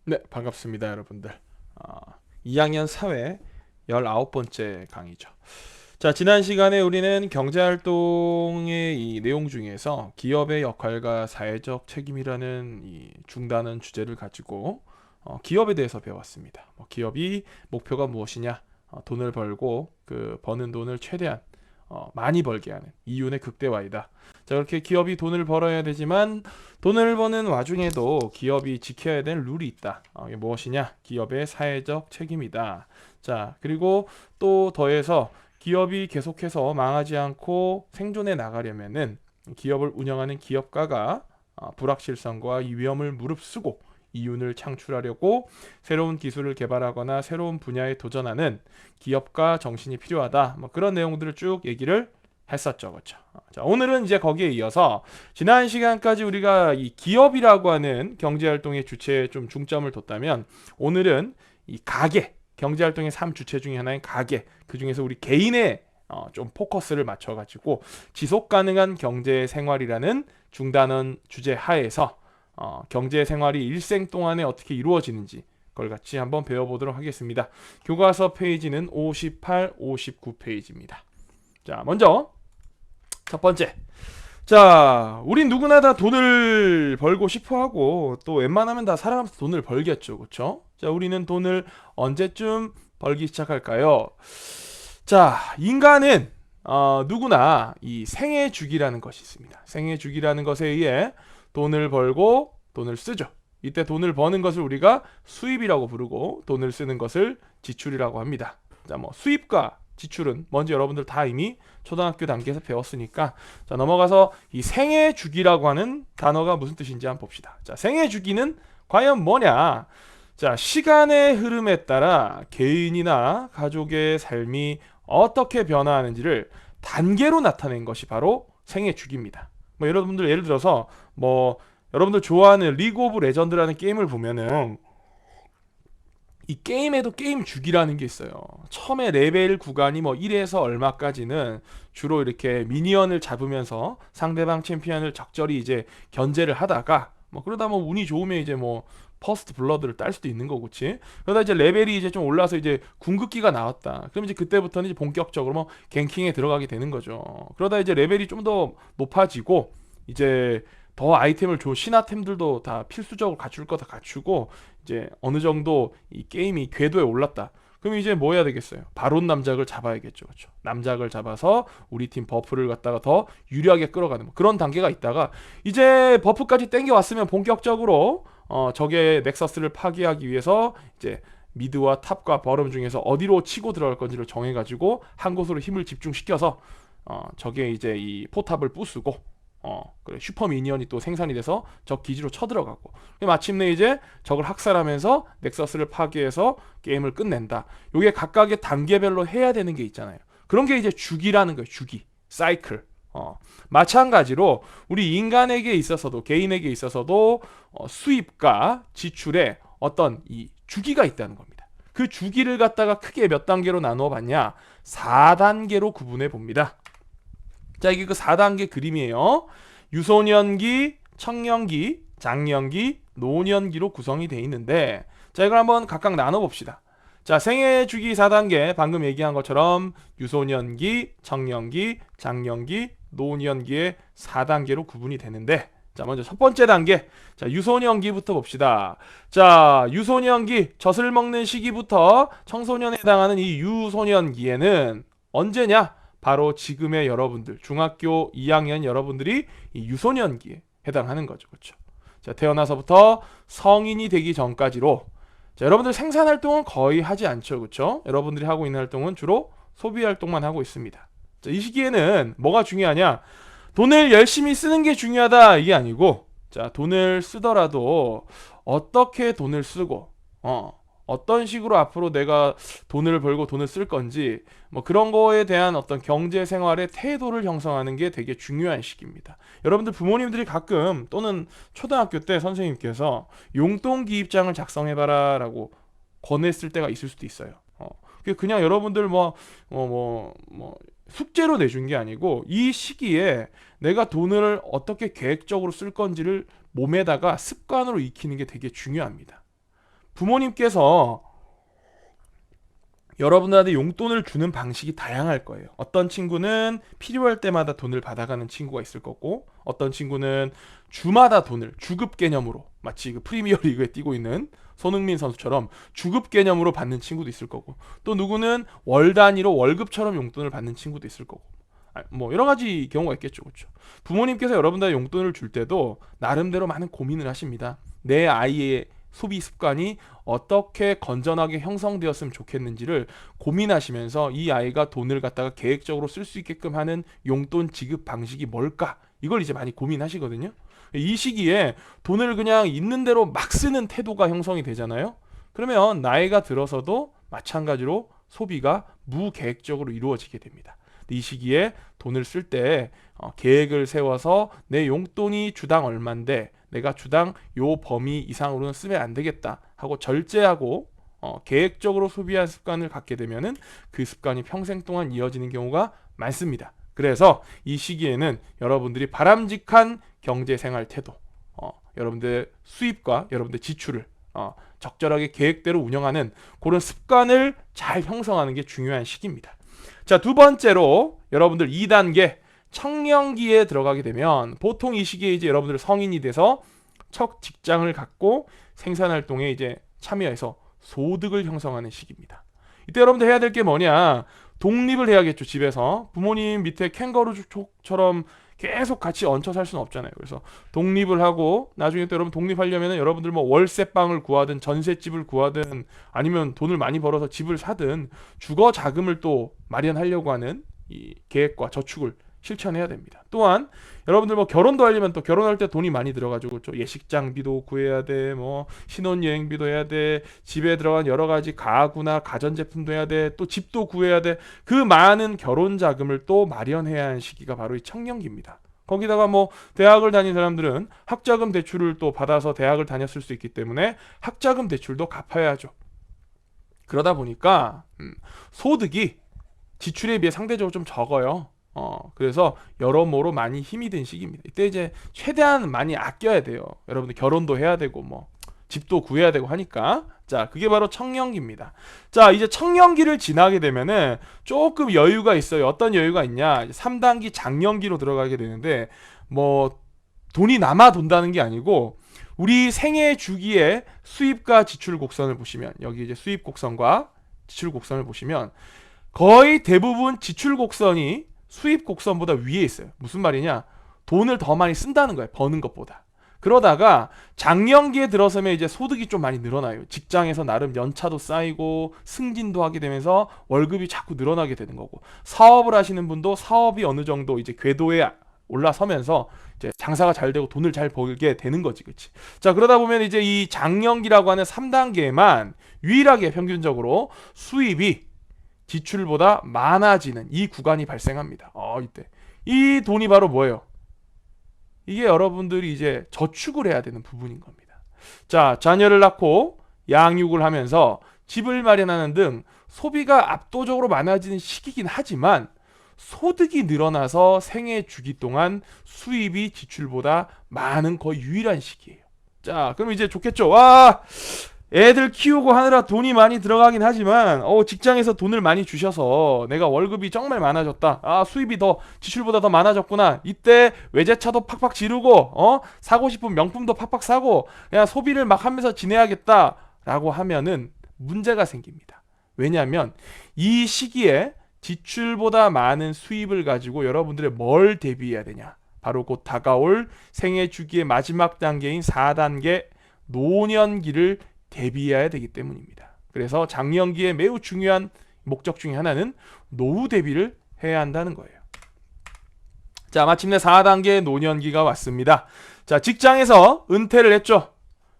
네, 반갑습니다, 여러분들. 2학년 사회 19번째 강의죠. 자, 지난 시간에 우리는 경제활동의 이 내용 중에서 기업의 역할과 사회적 책임이라는 이 중단은 주제를 가지고 기업에 대해서 배웠습니다. 기업이 목표가 무엇이냐? 돈을 벌고 그 버는 돈을 최대한 많이 벌게 하는 이윤의 극대화이다. 자, 그렇게 기업이 돈을 벌어야 되지만 돈을 버는 와중에도 기업이 지켜야 될 룰이 있다. 이게 무엇이냐? 기업의 사회적 책임이다. 자, 그리고 또 더해서 기업이 계속해서 망하지 않고 생존해 나가려면은 기업을 운영하는 기업가가 불확실성과 이 위험을 무릅쓰고 이윤을 창출하려고 새로운 기술을 개발하거나 새로운 분야에 도전하는 기업가 정신이 필요하다. 그런 내용들을 쭉 얘기를 했었죠. 그렇죠? 자, 오늘은 이제 거기에 이어서 지난 시간까지 우리가 이 기업이라고 하는 경제활동의 주체에 좀 중점을 뒀다면 오늘은 이 가계, 경제활동의 3주체 중에 하나인 가계, 그 중에서 우리 개인의 좀 포커스를 맞춰가지고 지속 가능한 경제 생활이라는 중단원 주제 하에서 경제 생활이 일생 동안에 어떻게 이루어지는지 그걸 같이 한번 배워보도록 하겠습니다. 교과서 페이지는 58, 59페이지입니다. 자, 먼저 첫 번째. 자, 우린 누구나 다 돈을 벌고 싶어 하고 또 웬만하면 다 살아가면서 돈을 벌겠죠. 그렇죠? 자, 우리는 돈을 언제쯤 벌기 시작할까요? 자, 인간은 누구나 이 생애 주기라는 것이 있습니다. 생애 주기라는 것에 의해 돈을 벌고 돈을 쓰죠. 이때 돈을 버는 것을 우리가 수입이라고 부르고 돈을 쓰는 것을 지출이라고 합니다. 자, 수입과 지출은 먼저 여러분들 다 이미 초등학교 단계에서 배웠으니까 자, 넘어가서 이 생애 주기라고 하는 단어가 무슨 뜻인지 한번 봅시다. 자, 생애 주기는 과연 뭐냐? 자, 시간의 흐름에 따라 개인이나 가족의 삶이 어떻게 변화하는지를 단계로 나타낸 것이 바로 생애 주기입니다. 여러분들 예를 들어서 여러분들 좋아하는 리그 오브 레전드라는 게임을 보면은 이 게임에도 게임 주기라는 게 있어요. 처음에 레벨 구간이 1에서 얼마까지는 주로 이렇게 미니언을 잡으면서 상대방 챔피언을 적절히 이제 견제를 하다가 그러다 운이 좋으면 이제 퍼스트 블러드를 딸 수도 있는 거고, 그치? 그러다 이제 레벨이 이제 좀 올라서 이제 궁극기가 나왔다. 그럼 이제 그때부터는 이제 본격적으로 갱킹에 들어가게 되는 거죠. 그러다 이제 레벨이 좀 더 높아지고 이제 더 아이템을 줘 신화템들도 다 필수적으로 갖출 거 다 갖추고 이제 어느 정도 이 게임이 궤도에 올랐다. 그럼 이제 뭐 해야 되겠어요? 바론 남작을 잡아야겠죠. 그렇죠? 남작을 잡아서 우리 팀 버프를 갖다가 더 유리하게 끌어가는 그런 단계가 있다가 이제 버프까지 땡겨 왔으면 본격적으로 적의 넥서스를 파괴하기 위해서 이제 미드와 탑과 버럼 중에서 어디로 치고 들어갈 건지를 정해가지고 한 곳으로 힘을 집중시켜서 적의 이제 이 포탑을 부수고 그래 슈퍼 미니언이 또 생산이 돼서 적 기지로 쳐들어가고 마침내 이제 적을 학살하면서 넥서스를 파괴해서 게임을 끝낸다. 요게 각각의 단계별로 해야 되는 게 있잖아요. 그런 게 이제 주기라는 거예요. 주기, 사이클. 마찬가지로 우리 인간에게 있어서도 개인에게 있어서도 수입과 지출에 어떤 이 주기가 있다는 겁니다. 그 주기를 갖다가 크게 몇 단계로 나누어 봤냐? 4단계로 구분해 봅니다. 자, 이게 그 4단계 그림이에요. 유소년기, 청년기, 장년기, 노년기로 구성이 되어 있는데 자, 이걸 한번 각각 나눠봅시다. 자, 생애 주기 4단계 방금 얘기한 것처럼 유소년기, 청년기, 장년기, 노년기의 4단계로 구분이 되는데 자, 먼저 첫 번째 단계. 자, 유소년기부터 봅시다. 자, 유소년기, 젖을 먹는 시기부터 청소년에 해당하는 이 유소년기에는 언제냐? 바로 지금의 여러분들, 중학교 2학년 여러분들이 이 유소년기에 해당하는 거죠. 그렇죠? 자, 태어나서부터 성인이 되기 전까지로 자, 여러분들 생산 활동은 거의 하지 않죠. 그렇죠? 여러분들이 하고 있는 활동은 주로 소비 활동만 하고 있습니다. 자, 이 시기에는 뭐가 중요하냐? 돈을 열심히 쓰는 게 중요하다 이게 아니고 자, 돈을 쓰더라도 어떻게 돈을 쓰고 어떤 식으로 앞으로 내가 돈을 벌고 돈을 쓸 건지 그런 거에 대한 어떤 경제 생활의 태도를 형성하는 게 되게 중요한 시기입니다. 여러분들 부모님들이 가끔 또는 초등학교 때 선생님께서 용돈 기입장을 작성해봐라 라고 권했을 때가 있을 수도 있어요. 그냥 여러분들 숙제로 내준 게 아니고 이 시기에 내가 돈을 어떻게 계획적으로 쓸 건지를 몸에다가 습관으로 익히는 게 되게 중요합니다. 부모님께서 여러분들한테 용돈을 주는 방식이 다양할 거예요. 어떤 친구는 필요할 때마다 돈을 받아가는 친구가 있을 거고, 어떤 친구는 주마다 돈을 주급 개념으로, 마치 그 프리미어 리그에 뛰고 있는 손흥민 선수처럼 주급 개념으로 받는 친구도 있을 거고, 또 누구는 월 단위로 월급처럼 용돈을 받는 친구도 있을 거고, 뭐 여러 가지 경우가 있겠죠. 그렇죠? 부모님께서 여러분들한테 용돈을 줄 때도 나름대로 많은 고민을 하십니다. 내 아이의 소비 습관이 어떻게 건전하게 형성되었으면 좋겠는지를 고민하시면서 이 아이가 돈을 갖다가 계획적으로 쓸 수 있게끔 하는 용돈 지급 방식이 뭘까? 이걸 이제 많이 고민하시거든요. 이 시기에 돈을 그냥 있는 대로 막 쓰는 태도가 형성이 되잖아요. 그러면 나이가 들어서도 마찬가지로 소비가 무계획적으로 이루어지게 됩니다. 이 시기에 돈을 쓸 때 계획을 세워서 내 용돈이 주당 얼만데 내가 주당 요 범위 이상으로는 쓰면 안 되겠다 하고 절제하고 계획적으로 소비한 습관을 갖게 되면은 그 습관이 평생 동안 이어지는 경우가 많습니다. 그래서 이 시기에는 여러분들이 바람직한 경제생활 태도, 여러분들 수입과 여러분들 지출을 적절하게 계획대로 운영하는 그런 습관을 잘 형성하는 게 중요한 시기입니다. 자, 두 번째로 여러분들 2단계 청년기에 들어가게 되면 보통 이 시기에 이제 여러분들 성인이 돼서 첫 직장을 갖고 생산활동에 이제 참여해서 소득을 형성하는 시기입니다. 이때 여러분들 해야 될 게 뭐냐? 독립을 해야겠죠. 집에서 부모님 밑에 캥거루족처럼 계속 같이 얹혀 살 수는 없잖아요. 그래서 독립을 하고 나중에 또 여러분 독립하려면 여러분들 뭐 월세방을 구하든 전셋집을 구하든 아니면 돈을 많이 벌어서 집을 사든 주거 자금을 또 마련하려고 하는 이 계획과 저축을 실천해야 됩니다. 또한 여러분들 뭐 결혼도 하려면 또 결혼할 때 돈이 많이 들어가지고 예식장비도 구해야 돼, 뭐 신혼여행비도 해야 돼, 집에 들어간 여러 가지 가구나 가전제품도 해야 돼, 또 집도 구해야 돼. 그 많은 결혼 자금을 또 마련해야 하는 시기가 바로 이 청년기입니다. 거기다가 뭐 대학을 다닌 사람들은 학자금 대출을 또 받아서 대학을 다녔을 수 있기 때문에 학자금 대출도 갚아야죠. 그러다 보니까 소득이 지출에 비해 상대적으로 좀 적어요. 그래서 여러모로 많이 힘이 든 시기입니다. 이때 이제 최대한 많이 아껴야 돼요. 여러분들 결혼도 해야 되고 뭐 집도 구해야 되고 하니까. 자, 그게 바로 청년기입니다. 자, 이제 청년기를 지나게 되면은 조금 여유가 있어요. 어떤 여유가 있냐? 3단기 장년기로 들어가게 되는데 뭐 돈이 남아 돈다는 게 아니고 우리 생애 주기의 수입과 지출 곡선을 보시면 여기 이제 수입 곡선과 지출 곡선을 보시면 거의 대부분 지출 곡선이 수입 곡선보다 위에 있어요. 무슨 말이냐? 돈을 더 많이 쓴다는 거예요. 버는 것보다. 그러다가 장년기에 들어서면 이제 소득이 좀 많이 늘어나요. 직장에서 나름 연차도 쌓이고 승진도 하게 되면서 월급이 자꾸 늘어나게 되는 거고, 사업을 하시는 분도 사업이 어느 정도 이제 궤도에 올라서면서 이제 장사가 잘 되고 돈을 잘 벌게 되는 거지, 그렇지? 자, 그러다 보면 이제 이 장년기라고 하는 3단계만 유일하게 평균적으로 수입이 지출보다 많아지는 이 구간이 발생합니다. 이때 이 돈이 바로 뭐예요? 이게 여러분들이 이제 저축을 해야 되는 부분인 겁니다. 자, 자녀를 낳고 양육을 하면서 집을 마련하는 등 소비가 압도적으로 많아지는 시기긴 하지만 소득이 늘어나서 생애 주기 동안 수입이 지출보다 많은 거의 유일한 시기예요. 자, 그럼 이제 좋겠죠? 와, 애들 키우고 하느라 돈이 많이 들어가긴 하지만 직장에서 돈을 많이 주셔서 내가 월급이 정말 많아졌다. 수입이 더 지출보다 더 많아졌구나. 이때 외제차도 팍팍 지르고 사고 싶은 명품도 팍팍 사고 그냥 소비를 막 하면서 지내야겠다 라고 하면은 문제가 생깁니다. 왜냐하면 이 시기에 지출보다 많은 수입을 가지고 여러분들이 뭘 대비해야 되냐? 바로 곧 다가올 생애 주기의 마지막 단계인 4단계 노년기를 대비해야 되기 때문입니다. 그래서 장년기에 매우 중요한 목적 중에 하나는 노후 대비를 해야 한다는 거예요. 자, 마침내 4단계 노년기가 왔습니다. 자, 직장에서 은퇴를 했죠.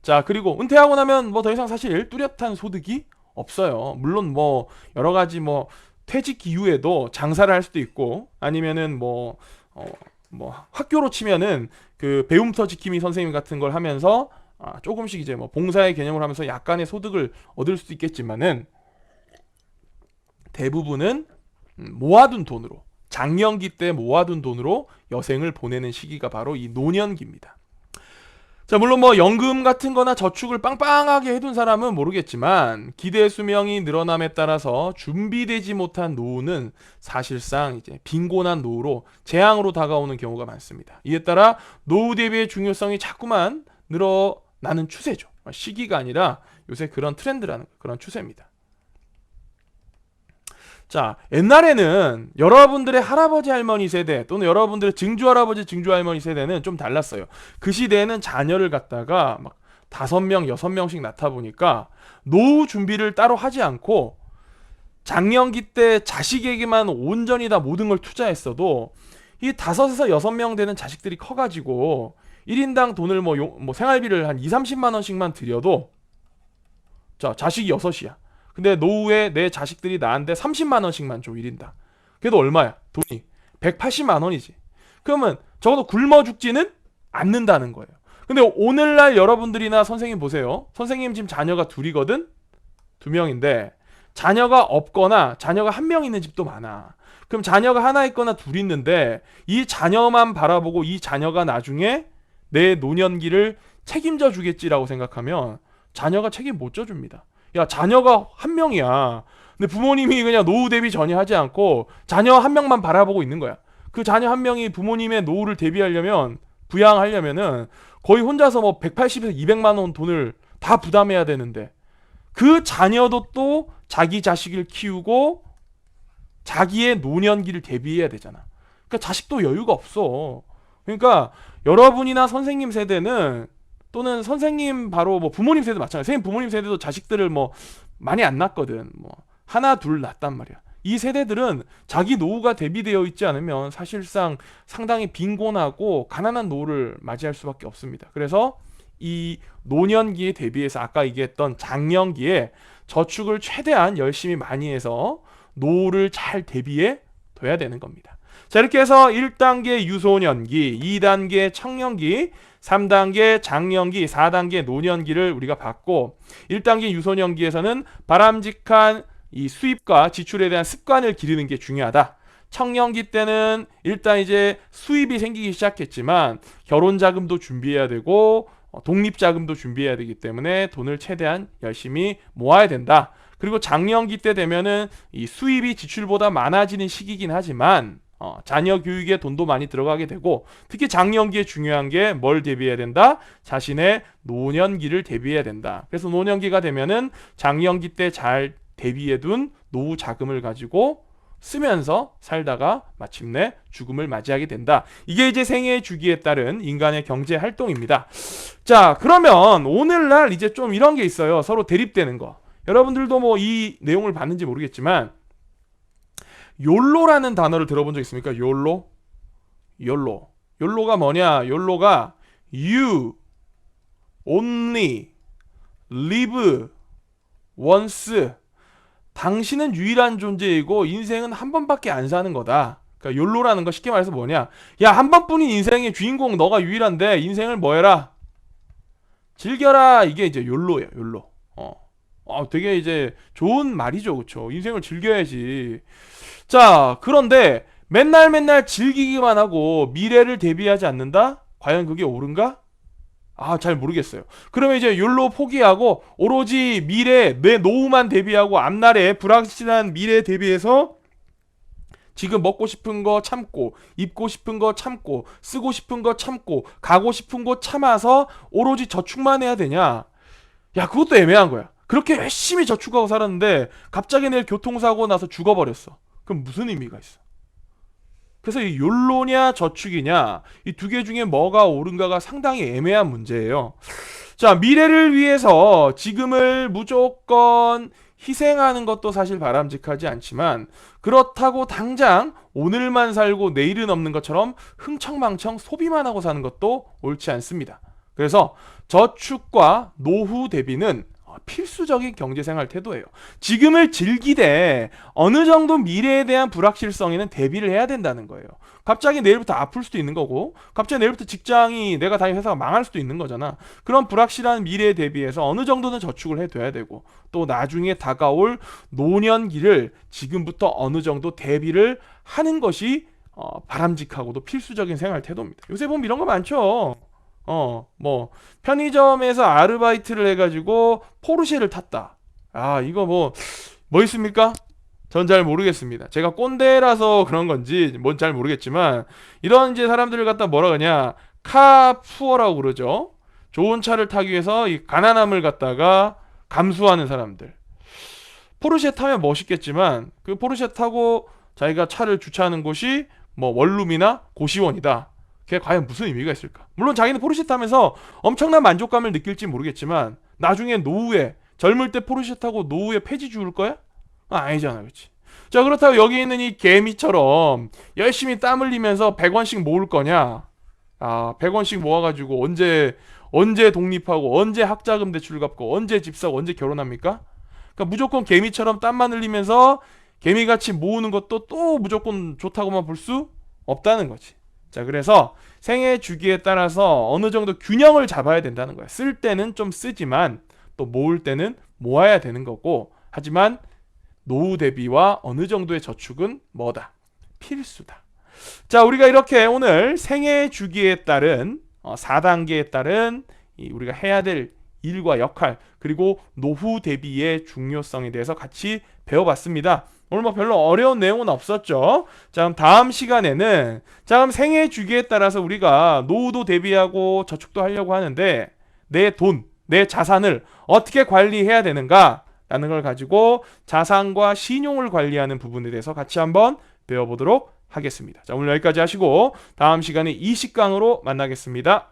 자, 그리고 은퇴하고 나면 뭐 더 이상 사실 뚜렷한 소득이 없어요. 물론 뭐 여러 가지 뭐 퇴직 이후에도 장사를 할 수도 있고 아니면은 뭐 학교로 치면은 그 배움터 지킴이 선생님 같은 걸 하면서 조금씩 이제 뭐 봉사의 개념을 하면서 약간의 소득을 얻을 수도 있겠지만은 대부분은 모아둔 돈으로 장년기 때 모아둔 돈으로 여생을 보내는 시기가 바로 이 노년기입니다. 자, 물론 뭐 연금 같은 거나 저축을 빵빵하게 해둔 사람은 모르겠지만 기대 수명이 늘어남에 따라서 준비되지 못한 노후는 사실상 이제 빈곤한 노후로 재앙으로 다가오는 경우가 많습니다. 이에 따라 노후 대비의 중요성이 자꾸만 늘어나는 추세죠. 시기가 아니라 요새 그런 트렌드라는 그런 추세입니다. 자, 옛날에는 여러분들의 할아버지 할머니 세대 또는 여러분들의 증조 할아버지 증조 할머니 세대는 좀 달랐어요. 그 시대에는 자녀를 갖다가 막 5명, 6명씩 낳다 보니까 노후 준비를 따로 하지 않고 장년기 때 자식에게만 온전히 다 모든 걸 투자했어도 이 5에서 6명 되는 자식들이 커가지고 1인당 돈을 뭐 생활비를 한 2, 30만 원씩만 들여도 자, 자식이 6이야. 근데 노후에 내 자식들이 나한테 30만 원씩만 줘 1인당. 그래도 얼마야? 돈이 180만 원이지. 그러면 적어도 굶어 죽지는 않는다는 거예요. 근데 오늘날 여러분들이나 선생님 보세요. 선생님 지금 자녀가 둘이거든? 2명인데 자녀가 없거나 자녀가 1명 있는 집도 많아. 그럼 자녀가 하나 있거나 둘 있는데 이 자녀만 바라보고 이 자녀가 나중에 내 노년기를 책임져 주겠지라고 생각하면 자녀가 책임 못 져줍니다. 야, 자녀가 1명이야. 근데 부모님이 그냥 노후 대비 전혀 하지 않고 자녀 1명만 바라보고 있는 거야. 그 자녀 1명이 부모님의 노후를 대비하려면, 부양하려면은 거의 혼자서 뭐 180에서 200만 원 돈을 다 부담해야 되는데 그 자녀도 또 자기 자식을 키우고 자기의 노년기를 대비해야 되잖아. 그러니까 자식도 여유가 없어. 그러니까 여러분이나 선생님 세대는 또는 선생님 바로 뭐 부모님 세대도 마찬가지야. 선생님 부모님 세대도 자식들을 뭐 많이 안 낳거든. 뭐 하나 둘 낳단 말이야. 이 세대들은 자기 노후가 대비되어 있지 않으면 사실상 상당히 빈곤하고 가난한 노후를 맞이할 수밖에 없습니다. 그래서 이 노년기에 대비해서 아까 얘기했던 장년기에 저축을 최대한 열심히 많이 해서 노후를 잘 대비해 둬야 되는 겁니다. 자, 이렇게 해서 1단계 유소년기, 2단계 청년기, 3단계 장년기, 4단계 노년기를 우리가 봤고 1단계 유소년기에서는 바람직한 이 수입과 지출에 대한 습관을 기르는 게 중요하다. 청년기 때는 일단 이제 수입이 생기기 시작했지만 결혼 자금도 준비해야 되고 독립 자금도 준비해야 되기 때문에 돈을 최대한 열심히 모아야 된다. 그리고 장년기 때 되면은 이 수입이 지출보다 많아지는 시기긴 하지만 자녀 교육에 돈도 많이 들어가게 되고 특히 장년기에 중요한 게 뭘 대비해야 된다? 자신의 노년기를 대비해야 된다. 그래서 노년기가 되면은 장년기 때 잘 대비해둔 노후 자금을 가지고 쓰면서 살다가 마침내 죽음을 맞이하게 된다. 이게 이제 생애 주기에 따른 인간의 경제 활동입니다. 자, 그러면 오늘날 이제 좀 이런 게 있어요. 서로 대립되는 거. 여러분들도 뭐 이 내용을 봤는지 모르겠지만 욜로라는 단어를 들어본 적 있습니까? 욜로? 욜로가 뭐냐? 욜로가 you only live once. 당신은 유일한 존재이고 인생은 한 번밖에 안 사는 거다. 그러니까 욜로라는 거 쉽게 말해서 뭐냐? 야, 한 번뿐인 인생의 주인공 너가 유일한데 인생을 뭐 해라? 즐겨라. 이게 이제 욜로예요. 욜로. 되게 이제 좋은 말이죠. 그렇죠? 인생을 즐겨야지. 자, 그런데 맨날 즐기기만 하고 미래를 대비하지 않는다? 과연 그게 옳은가? 잘 모르겠어요. 그러면 이제 욜로 포기하고 오로지 미래, 내 노후만 대비하고 앞날에 불확실한 미래에 대비해서 지금 먹고 싶은 거 참고, 입고 싶은 거 참고, 쓰고 싶은 거 참고, 가고 싶은 곳 참아서 오로지 저축만 해야 되냐? 야, 그것도 애매한 거야. 그렇게 열심히 저축하고 살았는데 갑자기 내일 교통사고 나서 죽어버렸어. 그럼 무슨 의미가 있어? 그래서 이 욜로냐 저축이냐 이 두 개 중에 뭐가 옳은가가 상당히 애매한 문제예요. 자, 미래를 위해서 지금을 무조건 희생하는 것도 사실 바람직하지 않지만 그렇다고 당장 오늘만 살고 내일은 없는 것처럼 흥청망청 소비만 하고 사는 것도 옳지 않습니다. 그래서 저축과 노후 대비는 필수적인 경제생활 태도예요. 지금을 즐기되 어느 정도 미래에 대한 불확실성에는 대비를 해야 된다는 거예요. 갑자기 내일부터 아플 수도 있는 거고 갑자기 내일부터 직장이 내가 다니는 회사가 망할 수도 있는 거잖아. 그런 불확실한 미래에 대비해서 어느 정도는 저축을 해둬야 되고 또 나중에 다가올 노년기를 지금부터 어느 정도 대비를 하는 것이 바람직하고도 필수적인 생활 태도입니다. 요새 보면 이런 거 많죠. 뭐 편의점에서 아르바이트를 해가지고 포르쉐를 탔다. 이거 뭐 있습니까? 전 잘 모르겠습니다. 제가 꼰대라서 그런 건지 뭔 잘 모르겠지만 이런 이제 사람들을 갖다 뭐라 그러냐 카푸어라고 그러죠. 좋은 차를 타기 위해서 이 가난함을 갖다가 감수하는 사람들. 포르쉐 타면 멋있겠지만 그 포르쉐 타고 자기가 차를 주차하는 곳이 뭐 원룸이나 고시원이다. 그게 과연 무슨 의미가 있을까? 물론 자기는 포르쉐 타면서 엄청난 만족감을 느낄지 모르겠지만 나중에 노후에 젊을 때 포르쉐 타고 노후에 폐지 주울 거야? 아니잖아, 그렇지? 자, 그렇다고 여기 있는 이 개미처럼 열심히 땀 흘리면서 100원씩 모을 거냐? 100원씩 모아가지고 언제 독립하고 언제 학자금 대출 갚고 언제 집 사고 언제 결혼합니까? 그러니까 무조건 개미처럼 땀만 흘리면서 개미같이 모으는 것도 또 무조건 좋다고만 볼 수 없다는 거지. 자, 그래서 생애 주기에 따라서 어느 정도 균형을 잡아야 된다는 거야. 쓸 때는 좀 쓰지만 또 모을 때는 모아야 되는 거고, 하지만 노후 대비와 어느 정도의 저축은 뭐다? 필수다. 자, 우리가 이렇게 오늘 생애 주기에 따른 4단계에 따른 우리가 해야 될 일과 역할, 그리고 노후 대비의 중요성에 대해서 같이 배워봤습니다. 오늘 뭐 별로 어려운 내용은 없었죠. 자, 그럼 다음 시간에는 그럼 생애 주기에 따라서 우리가 노후도 대비하고 저축도 하려고 하는데 내 돈, 내 자산을 어떻게 관리해야 되는가 라는 걸 가지고 자산과 신용을 관리하는 부분에 대해서 같이 한번 배워보도록 하겠습니다. 자, 오늘 여기까지 하시고 다음 시간에 20강으로 만나겠습니다.